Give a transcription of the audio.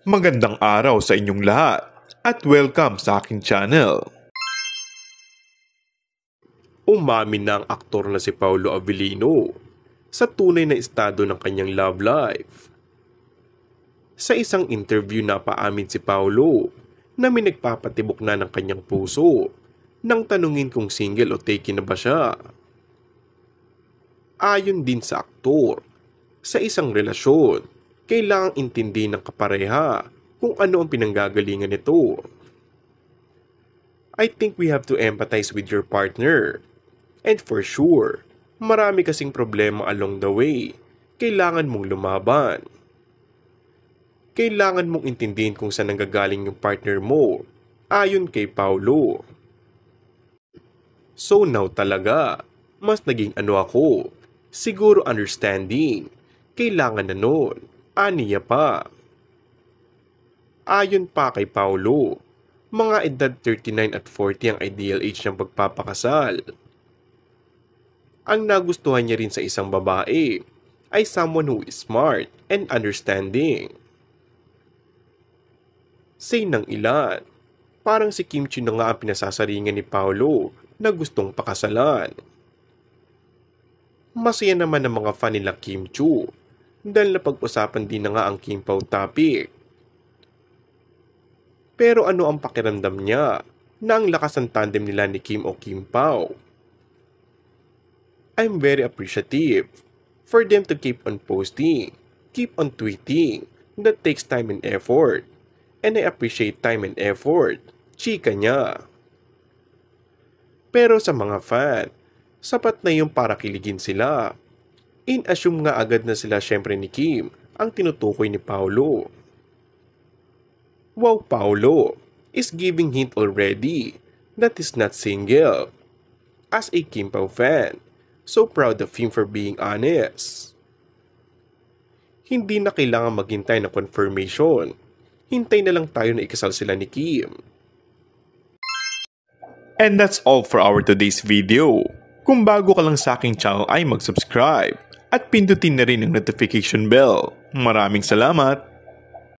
Magandang araw sa inyong lahat at welcome sa aking channel. Umamin na ang aktor na si Paulo Avellino sa tunay na estado ng kanyang love life. Sa isang interview na paamin si Paulo na may nagpapatibok na ng kanyang puso nang tanungin kung single o taken na ba siya. Ayon din sa aktor, sa isang relasyon, kailangang intindihin ng kapareha kung ano ang pinanggagalingan nito. I think we have to empathize with your partner. And for sure, marami kasing problema along the way. Kailangan mong lumaban. Kailangan mong intindihin kung saan nanggagaling yung partner mo, ayon kay Paulo. So now talaga, mas naging ano ako, siguro understanding. Kailangan na nun. Aniya pa. Ayon pa kay Paulo, mga edad 39 at 40 ang ideal age ng pagpapakasal. Ang nagustuhan niya rin sa isang babae ay someone who is smart and understanding. Say ng ilan, parang si Kim Chiu na nga ang pinasasaringan ni Paulo na gustong pakasalan. Masaya naman ang mga fan nila Kim Chiu dahil napag-usapan din na nga ang Kim Pao topic. Pero ano ang pakiramdam niya na ang lakas ng tandem nila ni Kim o Kim Pao? I'm very appreciative for them to keep on posting, keep on tweeting. That takes time and effort. And I appreciate time and effort. Chika niya. Pero sa mga fan, sapat na yung para kiligin sila. In-assume nga agad na sila syempre ni Kim ang tinutukoy ni Paulo. Wow, Paulo is giving hint already that he's not single. As a Kim Pao fan, so proud of him for being honest. Hindi na kailangan maghintay ng confirmation. Hintay na lang tayo na ikasal sila ni Kim. And that's all for our today's video. Kung bago ka lang sa aking channel ay mag-subscribe at pindutin na rin ang notification bell. Maraming salamat!